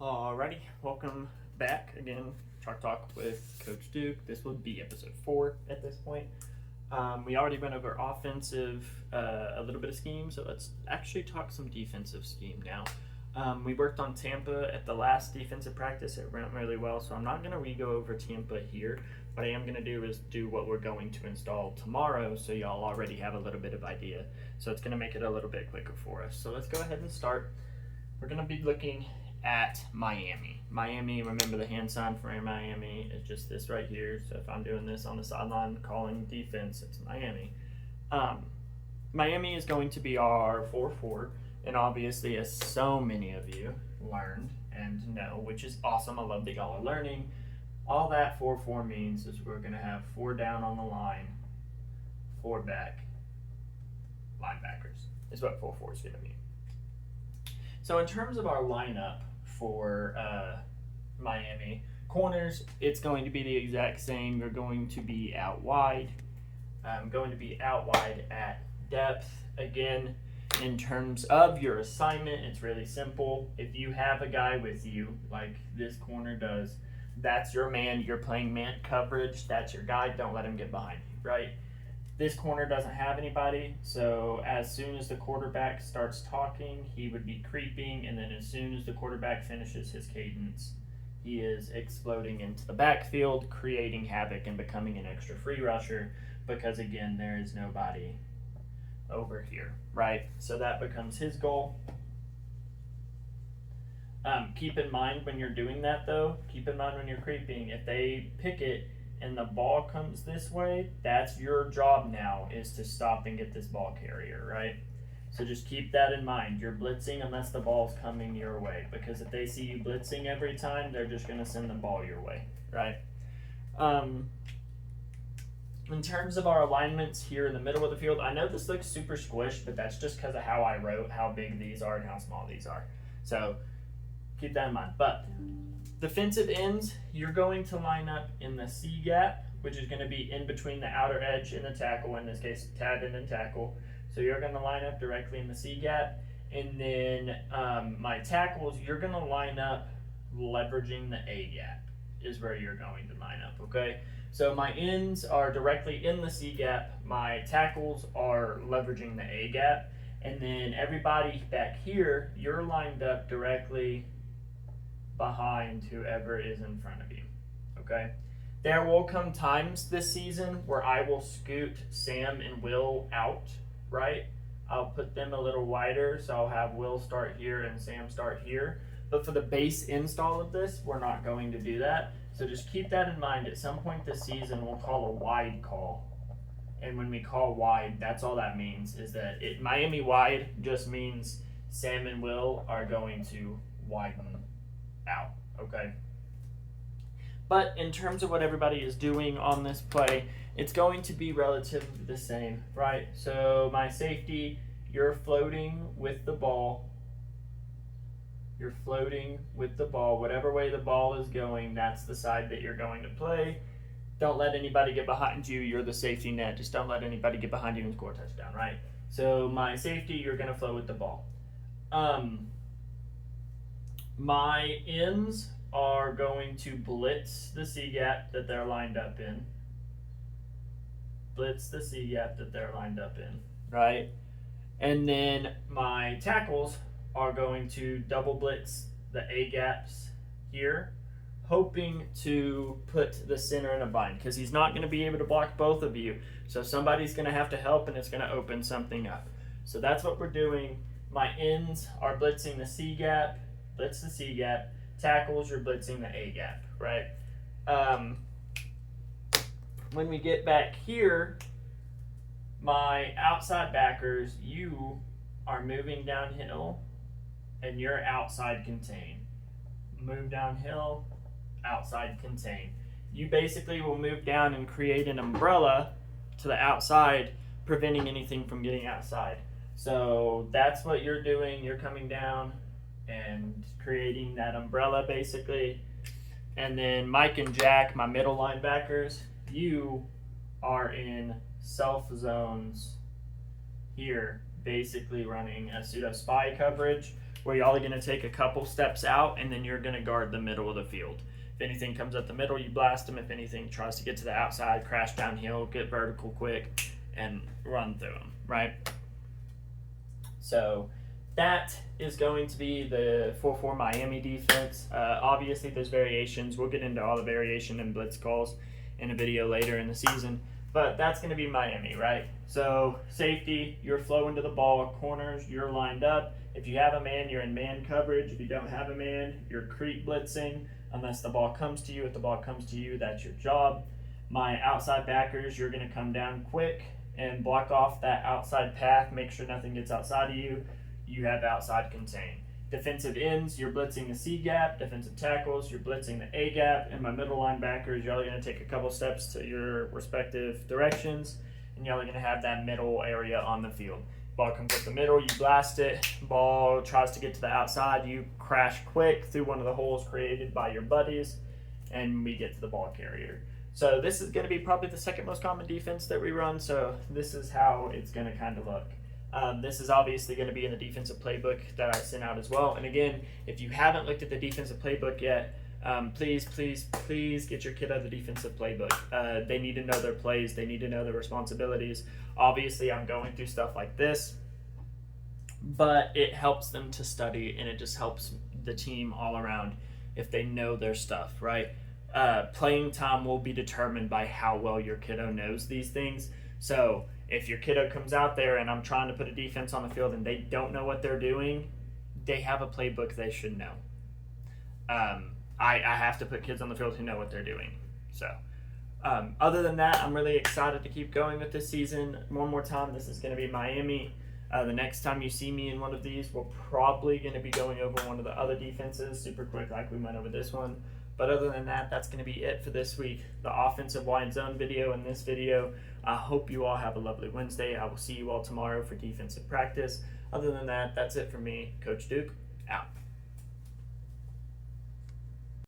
Alrighty, welcome back again. Chalk Talk with Coach Duke. This would be episode 4 at this point. We already went over offensive, a little bit of scheme, so let's actually talk some defensive scheme now. We worked on Tampa at the last defensive practice. It went really well, so I'm not going to re-go over Tampa here. What I am going to do is do what we're going to install tomorrow, so y'all already have a little bit of idea. So it's going to make it a little bit quicker for us. So let's go ahead and start. We're going to be looking at Miami. Remember the hand sign for Miami is just this right here. So if I'm doing this on the sideline calling defense, it's Miami. Miami is going to be our 4-4, and obviously, as so many of you learned and know, which is awesome. I love that y'all are learning. All that 4-4 means is we're going to have 4 down on the line, 4 back linebackers is what 4-4 is going to mean. So in terms of our lineup for Miami, corners, it's going to be the exact same. You're going to be out wide. Going to be out wide at depth. Again, in terms of your assignment, it's really simple. If you have a guy with you, like this corner does, that's your man. You're playing man coverage. That's your guy. Don't let him get behind you, right? This corner doesn't have anybody, so as soon as the quarterback starts talking, he would be creeping, and then as soon as the quarterback finishes his cadence, he is exploding into the backfield, creating havoc and becoming an extra free rusher because, again, there is nobody over here, right? So that becomes his goal. Keep in mind when you're doing that, though, keep in mind when you're creeping, if they pick it, and the ball comes this way, that's your job now, is to stop and get this ball carrier, right? So just keep that in mind. You're blitzing unless the ball's coming your way, because if they see you blitzing every time, they're just going to send the ball your way, right? In terms of our alignments here in the middle of the field, I know this looks super squished, but that's just because of how I wrote how big these are and how small these are. So keep that in mind. But defensive ends, you're going to line up in the C gap, which is going to be in between the outer edge and the tackle, in this case, tight end and tackle. So you're going to line up directly in the C gap. And then my tackles, you're going to line up leveraging the A gap is where you're going to line up, okay? So my ends are directly in the C gap. My tackles are leveraging the A gap. And then everybody back here, you're lined up directly behind whoever is in front of you, okay? There will come times this season where I will scoot Sam and Will out, right? I'll put them a little wider, so I'll have Will start here and Sam start here. But for the base install of this, we're not going to do that. So just keep that in mind. At some point this season, we'll call a wide call. And when we call wide, that's all that means, is that Miami wide just means Sam and Will are going to widen out, okay? But in terms of what everybody is doing on this play, it's going to be relatively the same, right? So my safety, you're floating with the ball. You're floating with the ball. Whatever way the ball is going, that's the side that you're going to play. Don't let anybody get behind you. You're the safety net. Just don't let anybody get behind you and score a touchdown, right? So my safety, you're going to flow with the ball. My ends are going to blitz the C gap that they're lined up in. Blitz the C gap that they're lined up in, right? And then my tackles are going to double blitz the A gaps here, hoping to put the center in a bind, because he's not going to be able to block both of you. So somebody's going to have to help, and it's going to open something up. So that's what we're doing. My ends are blitzing the C gap. Blitz the C gap. Tackles, you're blitzing the A gap, right? When we get back here, my outside backers, you are moving downhill, and you're outside contain. Move downhill, outside contain. You basically will move down and create an umbrella to the outside, preventing anything from getting outside. So that's what you're doing. You're coming down and creating that umbrella basically. And then Mike and Jack, my middle linebackers, you are in self zones here, basically running a pseudo spy coverage where y'all are going to take a couple steps out, and then you're going to guard the middle of the field. If anything comes up the middle, you blast them. If anything tries to get to the outside, crash downhill, get vertical quick, and run through them, right? So that is going to be the 4-4 Miami defense. Obviously, there's variations. We'll get into all the variation and blitz calls in a video later in the season. But that's going to be Miami, right? So safety, you're flowing to the ball. Corners, you're lined up. If you have a man, you're in man coverage. If you don't have a man, you're creep blitzing unless the ball comes to you. If the ball comes to you, that's your job. My outside backers, you're going to come down quick and block off that outside path. Make sure nothing gets outside of you. You have outside contain. Defensive ends, you're blitzing the C gap. Defensive tackles, you're blitzing the A gap. And my middle linebackers, y'all are going to take a couple steps to your respective directions, and y'all are going to have that middle area on the field. Ball comes up the middle, you blast it. Ball tries to get to the outside, you crash quick through one of the holes created by your buddies, and we get to the ball carrier. So this is going to be probably the second most common defense that we run, so this is how it's going to kind of look. This is obviously going to be in the defensive playbook that I sent out as well. And again, if you haven't looked at the defensive playbook yet, please get your kid out of the defensive playbook. They need to know their plays. They need to know their responsibilities. Obviously, I'm going through stuff like this, but it helps them to study, and it just helps the team all around if they know their stuff, right? Playing time will be determined by how well your kiddo knows these things. So if your kiddo comes out there and I'm trying to put a defense on the field and they don't know what they're doing, they have a playbook they should know. I have to put kids on the field who know what they're doing. So other than that, I'm really excited to keep going with this season. One more time, this is going to be Miami. The next time you see me in one of these, we're probably going to be going over one of the other defenses super quick like we went over this one. But other than that, that's going to be it for this week. The offensive wide zone video and this video. I hope you all have a lovely Wednesday. I will see you all tomorrow for defensive practice. Other than that, that's it for me. Coach Duke, out.